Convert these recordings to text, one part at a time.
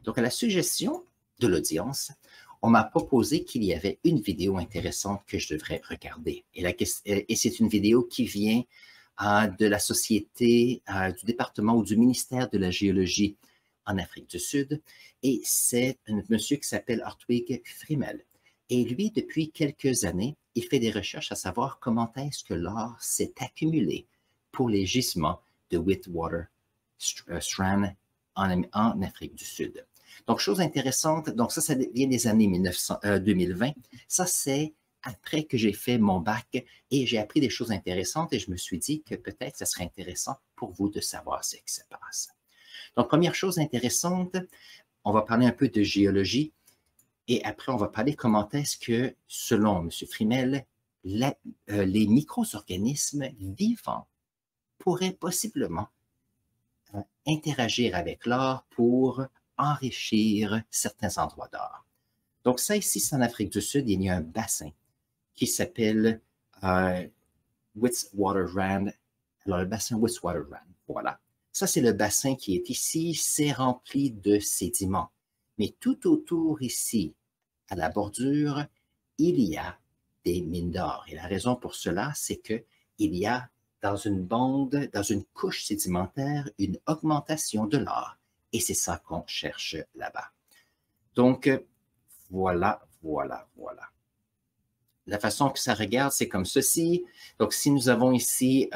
Donc, à la suggestion de l'audience, on m'a proposé qu'il y avait une vidéo intéressante que je devrais regarder. Et c'est une vidéo qui vient de la société, du département ou du ministère de la géologie en Afrique du Sud. Et c'est un monsieur qui s'appelle Hartwig Friemel. Et lui, depuis quelques années, il fait des recherches à savoir comment est-ce que l'or s'est accumulé pour les gisements de Witwatersrand en Afrique du Sud. Donc, chose intéressante, donc ça vient des années 2020. Ça, c'est après que j'ai fait mon bac et j'ai appris des choses intéressantes et je me suis dit que peut-être ça serait intéressant pour vous de savoir ce qui se passe. Donc, première chose intéressante, on va parler un peu de géologie et après, on va parler comment est-ce que, selon M. Friemel, les micro-organismes vivants pourraient possiblement interagir avec l'or pour enrichir certains endroits d'or. Donc ça ici, c'est en Afrique du Sud, il y a un bassin qui s'appelle Witwatersrand. Alors le bassin Witwatersrand, voilà. Ça, c'est le bassin qui est ici, c'est rempli de sédiments. Mais tout autour ici, à la bordure, il y a des mines d'or. Et la raison pour cela, c'est qu'il y a dans une bande, dans une couche sédimentaire, une augmentation de l'or. Et c'est ça qu'on cherche là-bas. Donc, voilà. La façon que ça regarde, c'est comme ceci. Donc, si nous avons ici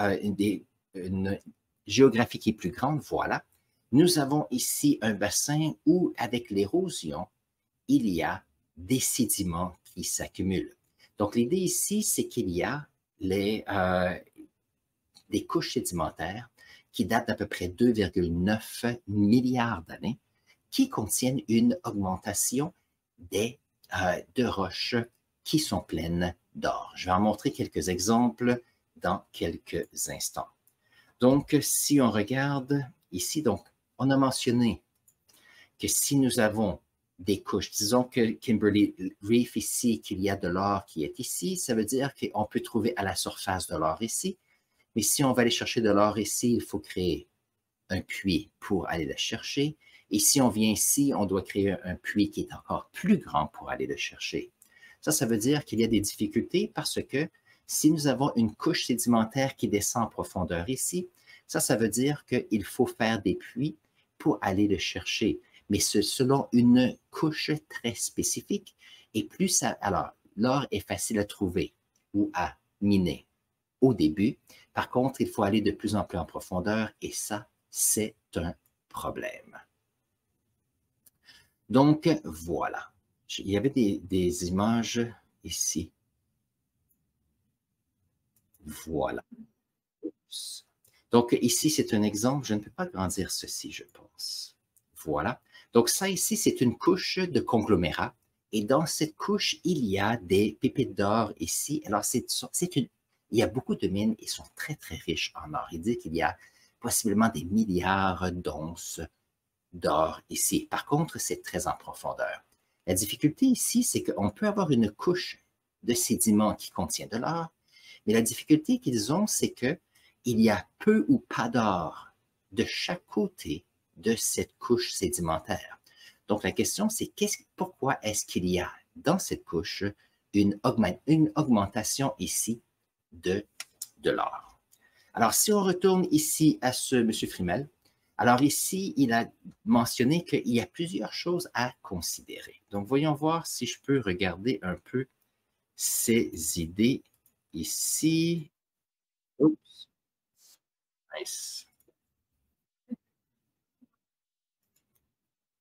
une géographie qui est plus grande, voilà. Nous avons ici un bassin où, avec l'érosion, il y a des sédiments qui s'accumulent. Donc, l'idée ici, c'est qu'il y a des couches sédimentaires qui datent d'à peu près 2,9 milliards d'années, qui contiennent une augmentation de roches qui sont pleines d'or. Je vais en montrer quelques exemples dans quelques instants. Donc, si on regarde ici, donc, on a mentionné que si nous avons des couches, disons que Kimberley Reef ici, qu'il y a de l'or qui est ici, ça veut dire qu'on peut trouver à la surface de l'or ici, mais si on va aller chercher de l'or ici, il faut créer un puits pour aller le chercher, et si on vient ici, on doit créer un puits qui est encore plus grand pour aller le chercher. Ça veut dire qu'il y a des difficultés parce que si nous avons une couche sédimentaire qui descend en profondeur ici, ça veut dire qu'il faut faire des puits pour aller le chercher. Mais selon une couche très spécifique, et plus ça... Alors, l'or est facile à trouver ou à miner au début. Par contre, il faut aller de plus en plus en profondeur, et ça, c'est un problème. Donc, voilà. Il y avait des images ici. Voilà. Oups. Donc, ici, c'est un exemple. Je ne peux pas grandir ceci, je pense. Voilà. Donc, ça ici, c'est une couche de conglomérat. Et dans cette couche, il y a des pépites d'or ici. Alors, il y a beaucoup de mines et sont très, très riches en or. Il dit qu'il y a possiblement des milliards d'onces d'or ici. Par contre, c'est très en profondeur. La difficulté ici, c'est qu'on peut avoir une couche de sédiments qui contient de l'or, mais la difficulté qu'ils ont, c'est qu'il y a peu ou pas d'or de chaque côté de cette couche sédimentaire. Donc, la question, c'est pourquoi est-ce qu'il y a dans cette couche une augmentation ici de l'or? Alors, si on retourne ici à ce M. Friemel, alors ici, il a mentionné qu'il y a plusieurs choses à considérer. Donc, voyons voir si je peux regarder un peu ces idées ici. Oups. Nice.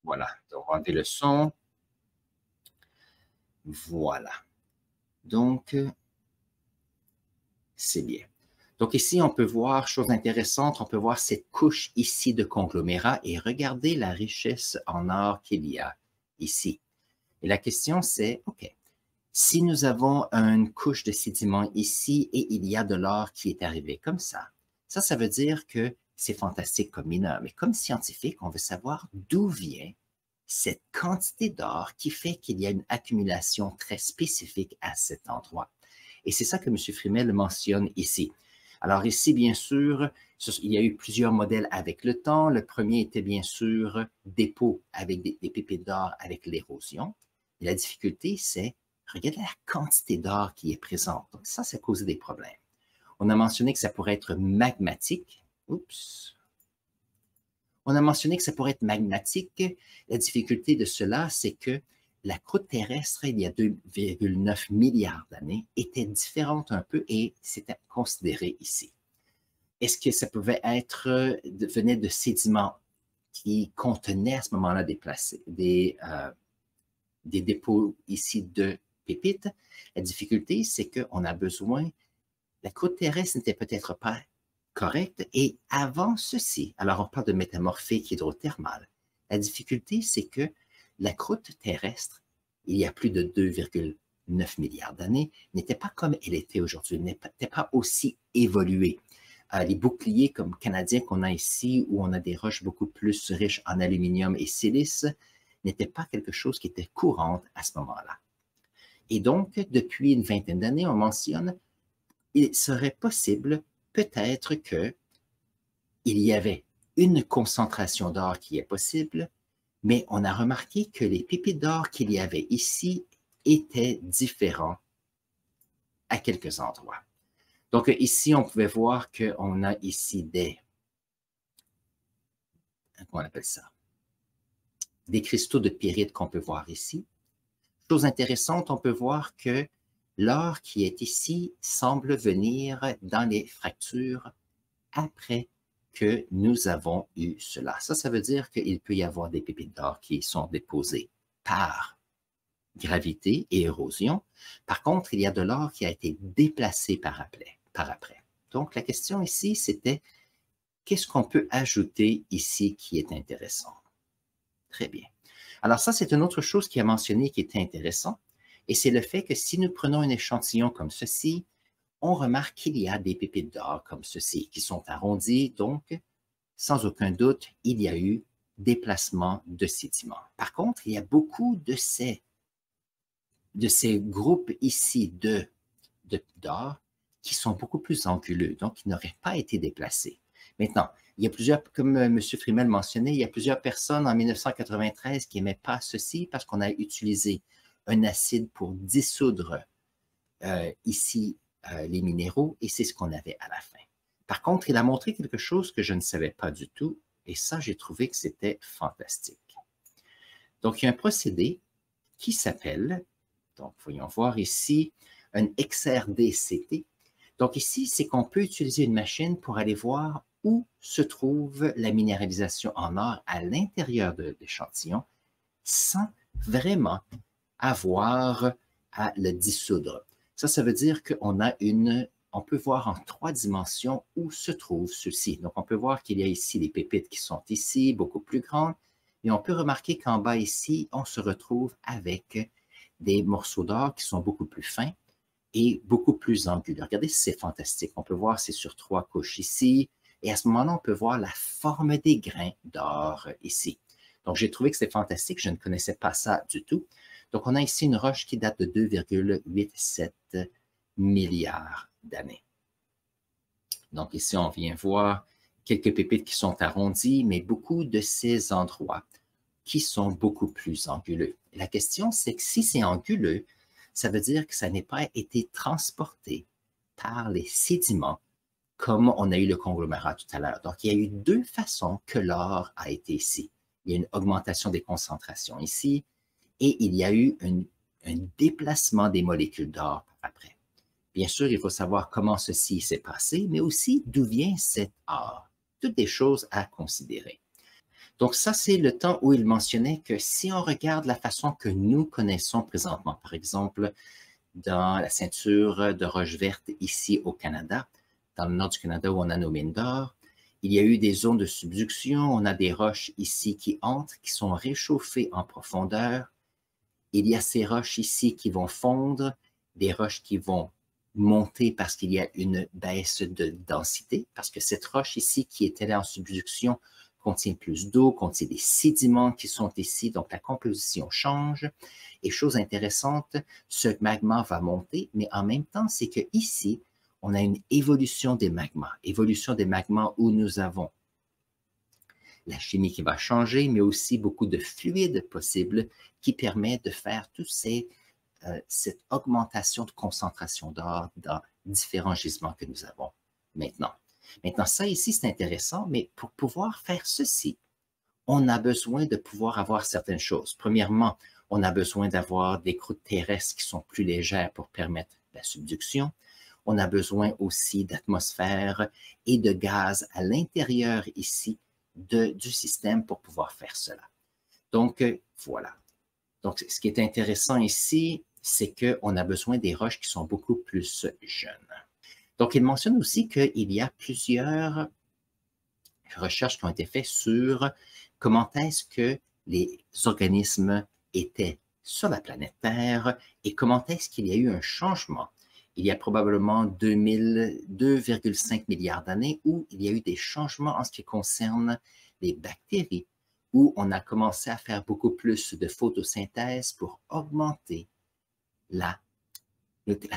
Voilà. Donc, on va enlever le son. Voilà. Donc, c'est bien. Donc ici, on peut voir, chose intéressante, on peut voir cette couche ici de conglomérat et regarder la richesse en or qu'il y a ici. Et la question, c'est, OK, si nous avons une couche de sédiments ici et il y a de l'or qui est arrivé comme ça veut dire que c'est fantastique comme mineur. Mais comme scientifique, on veut savoir d'où vient cette quantité d'or qui fait qu'il y a une accumulation très spécifique à cet endroit. Et c'est ça que M. Friemel mentionne ici. Alors ici, bien sûr, Il y a eu plusieurs modèles avec le temps. Le premier était bien sûr dépôt avec des pépites d'or avec l'érosion. La difficulté, c'est regarder la quantité d'or qui est présente. Donc ça cause des problèmes. On a mentionné que ça pourrait être magmatique. Oups. On a mentionné que ça pourrait être magmatique. La difficulté de cela, c'est que la croûte terrestre, il y a 2,9 milliards d'années, était différente un peu et c'était considéré ici. Est-ce que ça pouvait être, venait de sédiments qui contenaient à ce moment-là des dépôts ici de pépites? La difficulté, c'est qu'on a besoin, la croûte terrestre n'était peut-être pas correcte et avant ceci, alors on parle de métamorphique hydrothermale. La difficulté, c'est que la croûte terrestre, il y a plus de 2,9 milliards d'années, n'était pas comme elle était aujourd'hui, n'était pas aussi évoluée. Les boucliers comme canadiens qu'on a ici, où on a des roches beaucoup plus riches en aluminium et silice, n'était pas quelque chose qui était courant à ce moment-là. Et donc, depuis une vingtaine d'années, on mentionne, il serait possible peut-être qu'il y avait une concentration d'or qui est possible, mais on a remarqué que les pépites d'or qu'il y avait ici étaient différents à quelques endroits. Donc ici, on pouvait voir qu'on a ici comment on appelle ça? Des cristaux de pyrite qu'on peut voir ici. Chose intéressante, on peut voir que l'or qui est ici semble venir dans les fractures après que nous avons eu cela. Ça veut dire qu'il peut y avoir des pépites d'or qui sont déposées par gravité et érosion. Par contre, il y a de l'or qui a été déplacé par après. Donc, la question ici, c'était qu'est-ce qu'on peut ajouter ici qui est intéressant? Très bien. Alors ça, c'est une autre chose qui a mentionné qui était intéressant, et c'est le fait que si nous prenons un échantillon comme ceci, on remarque qu'il y a des pépites d'or comme ceci, qui sont arrondies, donc, sans aucun doute, il y a eu déplacement de sédiments. Par contre, il y a beaucoup de ces groupes ici d'or qui sont beaucoup plus anguleux, donc qui n'auraient pas été déplacés. Maintenant, il y a plusieurs, comme M. Friemel mentionnait, il y a plusieurs personnes en 1993 qui n'aimaient pas ceci parce qu'on a utilisé un acide pour dissoudre ici les minéraux et c'est ce qu'on avait à la fin. Par contre, il a montré quelque chose que je ne savais pas du tout et ça, j'ai trouvé que c'était fantastique. Donc, il y a un procédé qui s'appelle, donc voyons voir ici, un XRD-CT. Donc ici, c'est qu'on peut utiliser une machine pour aller voir où se trouve la minéralisation en or à l'intérieur de l'échantillon sans vraiment avoir à le dissoudre. Ça veut dire qu'on a on peut voir en 3 dimensions où se trouve ceci. Donc, on peut voir qu'il y a ici les pépites qui sont ici, beaucoup plus grandes, et on peut remarquer qu'en bas ici, on se retrouve avec des morceaux d'or qui sont beaucoup plus fins et beaucoup plus anguleux. Regardez, c'est fantastique. On peut voir c'est sur 3 couches ici, et à ce moment-là, on peut voir la forme des grains d'or ici. Donc, j'ai trouvé que c'était fantastique. Je ne connaissais pas ça du tout. Donc, on a ici une roche qui date de 2,87 milliards d'années. Donc, ici, on vient voir quelques pépites qui sont arrondies, mais beaucoup de ces endroits qui sont beaucoup plus anguleux. Et la question, c'est que si c'est anguleux, ça veut dire que ça n'a pas été transporté par les sédiments comme on a eu le conglomérat tout à l'heure. Donc, il y a eu 2 façons que l'or a été ici. Il y a une augmentation des concentrations ici et il y a eu un déplacement des molécules d'or après. Bien sûr, il faut savoir comment ceci s'est passé, mais aussi d'où vient cet or. Toutes des choses à considérer. Donc ça, c'est le temps où il mentionnait que si on regarde la façon que nous connaissons présentement, par exemple, dans la ceinture de roches vertes ici au Canada, dans le nord du Canada où on a nos mines d'or, il y a eu des zones de subduction, on a des roches ici qui entrent, qui sont réchauffées en profondeur. Il y a ces roches ici qui vont fondre, des roches qui vont monter parce qu'il y a une baisse de densité, parce que cette roche ici qui était là en subduction contient plus d'eau, contient des sédiments qui sont ici, donc la composition change. Et chose intéressante, ce magma va monter, mais en même temps, c'est qu'ici, on a une évolution des magmas où nous avons la chimie qui va changer, mais aussi beaucoup de fluides possibles qui permettent de faire cette augmentation de concentration d'or dans différents gisements que nous avons maintenant. Maintenant, ça ici, c'est intéressant, mais pour pouvoir faire ceci, on a besoin de pouvoir avoir certaines choses. Premièrement, on a besoin d'avoir des croûtes terrestres qui sont plus légères pour permettre la subduction. On a besoin aussi d'atmosphère et de gaz à l'intérieur ici du système pour pouvoir faire cela. Donc, voilà. Donc, ce qui est intéressant ici, c'est qu'on a besoin des roches qui sont beaucoup plus jeunes. Donc, il mentionne aussi qu'il y a plusieurs recherches qui ont été faites sur comment est-ce que les organismes étaient sur la planète Terre et comment est-ce qu'il y a eu un changement. Il y a probablement 2,5 milliards d'années où il y a eu des changements en ce qui concerne les bactéries, où on a commencé à faire beaucoup plus de photosynthèse pour augmenter la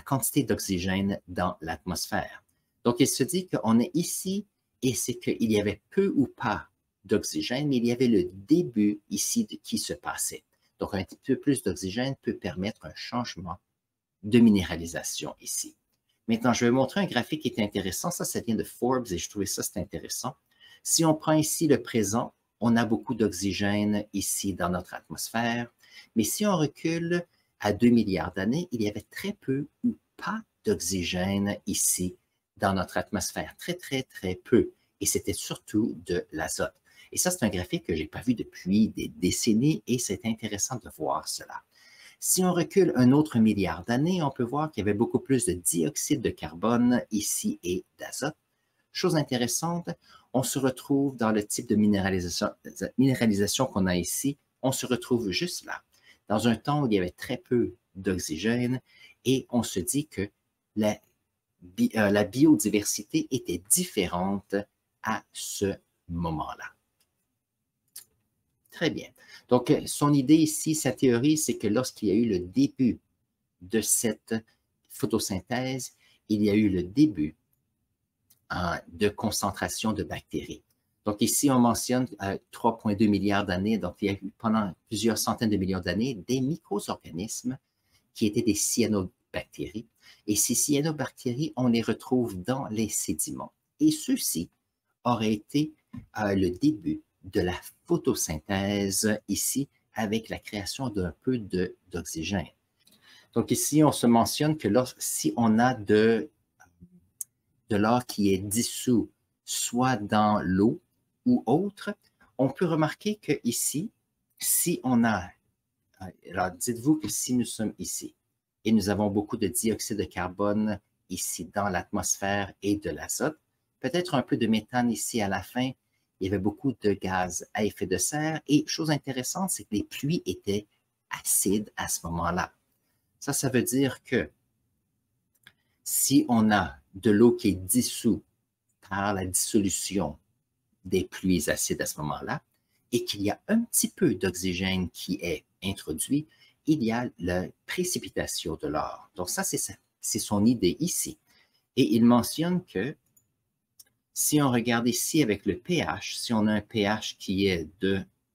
quantité d'oxygène dans l'atmosphère. Donc, il se dit qu'on est ici et c'est qu'il y avait peu ou pas d'oxygène, mais il y avait le début ici qui se passait. Donc, un petit peu plus d'oxygène peut permettre un changement de minéralisation ici. Maintenant, je vais montrer un graphique qui est intéressant. Ça vient de Forbes et je trouvais ça, c'est intéressant. Si on prend ici le présent, on a beaucoup d'oxygène ici dans notre atmosphère, mais si on recule à 2 milliards d'années, il y avait très peu ou pas d'oxygène ici dans notre atmosphère. Très, très, très peu. Et c'était surtout de l'azote. Et ça, c'est un graphique que je n'ai pas vu depuis des décennies et c'est intéressant de voir cela. Si on recule un autre milliard d'années, on peut voir qu'il y avait beaucoup plus de dioxyde de carbone ici et d'azote. Chose intéressante, on se retrouve dans le type de minéralisation qu'on a ici, on se retrouve juste là, dans un temps où il y avait très peu d'oxygène et on se dit que la biodiversité était différente à ce moment-là. Très bien. Donc, son idée ici, sa théorie, c'est que lorsqu'il y a eu le début de cette photosynthèse, il y a eu le début de concentration de bactéries. Donc, ici, on mentionne 3,2 milliards d'années. Donc, il y a eu pendant plusieurs centaines de millions d'années des micro-organismes qui étaient des cyanobactéries. Et ces cyanobactéries, on les retrouve dans les sédiments. Et ceux-ci auraient été le début de la photosynthèse ici avec la création d'un peu d'oxygène. Donc ici, on se mentionne que si on a de l'or qui est dissous soit dans l'eau ou autre, on peut remarquer que ici, si on a, alors dites-vous que si nous sommes ici et nous avons beaucoup de dioxyde de carbone ici dans l'atmosphère et de l'azote, peut-être un peu de méthane ici à la fin, il y avait beaucoup de gaz à effet de serre et chose intéressante, c'est que les pluies étaient acides à ce moment-là. Ça veut dire que si on a de l'eau qui est dissoute par la dissolution des pluies acides à ce moment-là et qu'il y a un petit peu d'oxygène qui est introduit, il y a la précipitation de l'or. Donc ça, c'est son idée ici. Et il mentionne que si on regarde ici avec le pH, si on a un pH qui est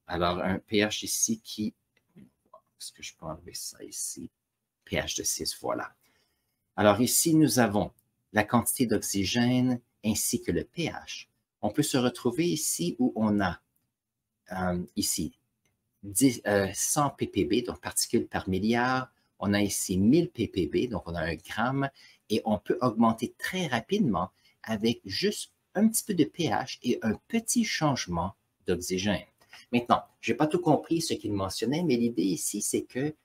alors un pH ici qui, est-ce que je peux enlever ça ici? pH de 6, voilà. Alors ici, nous avons la quantité d'oxygène ainsi que le pH. On peut se retrouver ici où on a ici 100 ppb, donc particules par milliard. On a ici 1000 ppb, donc on a 1 gramme, et on peut augmenter très rapidement avec juste un petit peu de pH et un petit changement d'oxygène. Maintenant, je n'ai pas tout compris ce qu'il mentionnait, mais l'idée ici, c'est que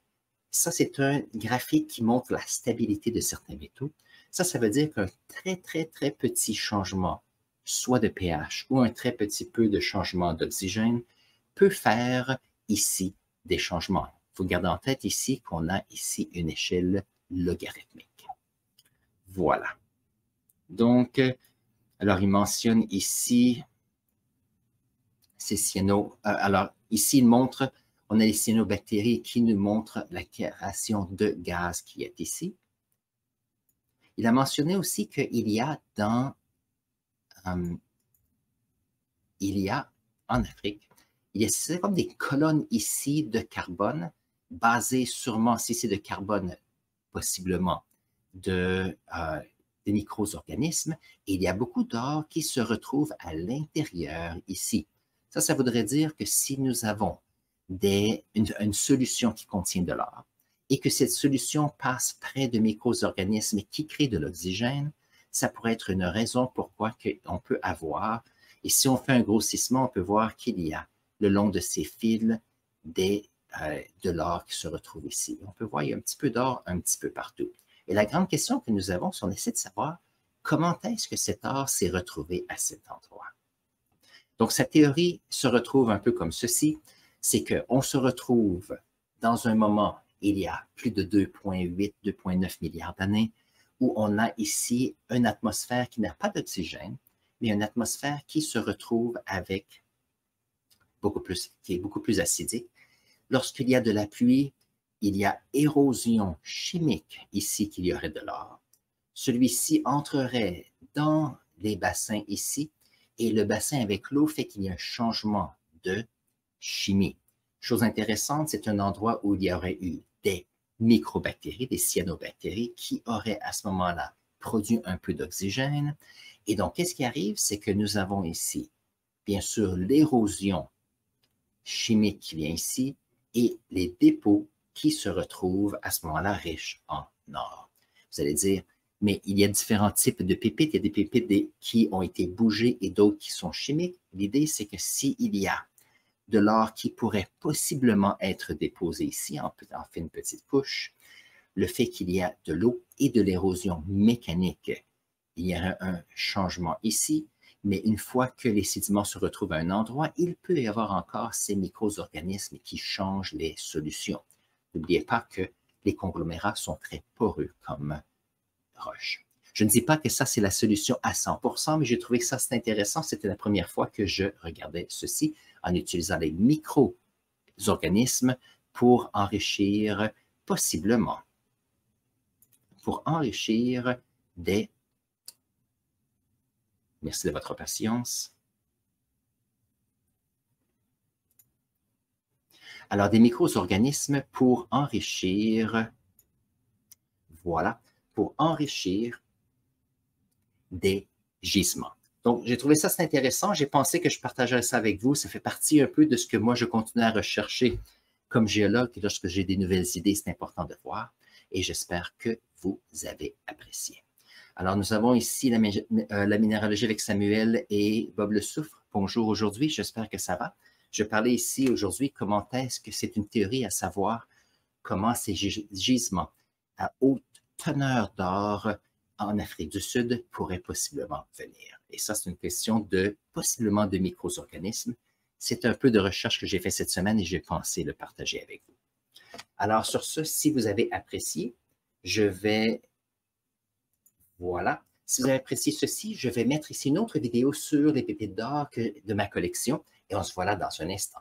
ça, c'est un graphique qui montre la stabilité de certains métaux. Ça veut dire qu'un très, très, très petit changement, soit de pH ou un très petit peu de changement d'oxygène, peut faire ici des changements. Il faut garder en tête ici qu'on a ici une échelle logarithmique. Voilà. Donc, alors, il mentionne ici ces alors, ici, il montre, on a les cyanobactéries qui nous montrent la création de gaz qui est ici. Il a mentionné aussi qu'il y a en Afrique, c'est comme des colonnes ici de carbone, basées sûrement, si c'est de carbone, possiblement des micro-organismes, et il y a beaucoup d'or qui se retrouve à l'intérieur ici. Ça voudrait dire que si nous avons une solution qui contient de l'or, et que cette solution passe près de micro-organismes qui créent de l'oxygène, ça pourrait être une raison pourquoi on peut avoir, et si on fait un grossissement, on peut voir qu'il y a le long de ces fils de l'or qui se retrouve ici. On peut voir qu'il y a un petit peu d'or un petit peu partout. Et la grande question que nous avons, c'est on essaie de savoir comment est-ce que cet or s'est retrouvé à cet endroit. Donc, sa théorie se retrouve un peu comme ceci, c'est qu'on se retrouve dans un moment, il y a plus de 2,8, 2,9 milliards d'années, où on a ici une atmosphère qui n'a pas d'oxygène, mais une atmosphère qui se retrouve avec qui est beaucoup plus acidique. Lorsqu'il y a de la pluie, il y a érosion chimique ici qu'il y aurait de l'or. Celui-ci entrerait dans les bassins ici, et le bassin avec l'eau fait qu'il y a un changement de chimie. Chose intéressante, c'est un endroit où il y aurait eu des microbactéries, des cyanobactéries, qui auraient à ce moment-là produit un peu d'oxygène. Et donc, qu'est-ce qui arrive? C'est que nous avons ici, bien sûr, l'érosion chimique qui vient ici et les dépôts qui se retrouvent à ce moment-là riches en or. Vous allez dire, mais il y a différents types de pépites. Il y a des pépites qui ont été bougées et d'autres qui sont chimiques. L'idée, c'est que s'il y a de l'or qui pourrait possiblement être déposé ici, en fait une petite couche, le fait qu'il y a de l'eau et de l'érosion mécanique, il y a un changement ici, mais une fois que les sédiments se retrouvent à un endroit, il peut y avoir encore ces micro-organismes qui changent les solutions. N'oubliez pas que les conglomérats sont très poreux comme roche. Je ne dis pas que ça, c'est la solution à 100%, mais j'ai trouvé que ça, c'est intéressant. C'était la première fois que je regardais ceci en utilisant les micro-organismes pour enrichir, possiblement, pour enrichir des... Merci de votre patience. Alors, des micro-organismes pour enrichir, voilà, pour enrichir des gisements. Donc, j'ai trouvé ça assez intéressant. J'ai pensé que je partagerais ça avec vous. Ça fait partie un peu de ce que moi, je continue à rechercher comme géologue. Et lorsque j'ai des nouvelles idées, c'est important de voir. Et j'espère que vous avez apprécié. Alors, nous avons ici la minéralogie avec Samuel et Bob Le Souffre. Bonjour aujourd'hui, j'espère que ça va. Je parlais ici aujourd'hui comment est-ce que c'est une théorie à savoir comment ces gisements à haute teneur d'or en Afrique du Sud pourraient possiblement venir. Et ça, c'est une question possiblement de micro-organismes. C'est un peu de recherche que j'ai fait cette semaine et j'ai pensé le partager avec vous. Alors, sur ce, si vous avez apprécié, je vais... Voilà. Si vous avez apprécié ceci, je vais mettre ici une autre vidéo sur les pépites d'or de ma collection et on se voit là dans un instant.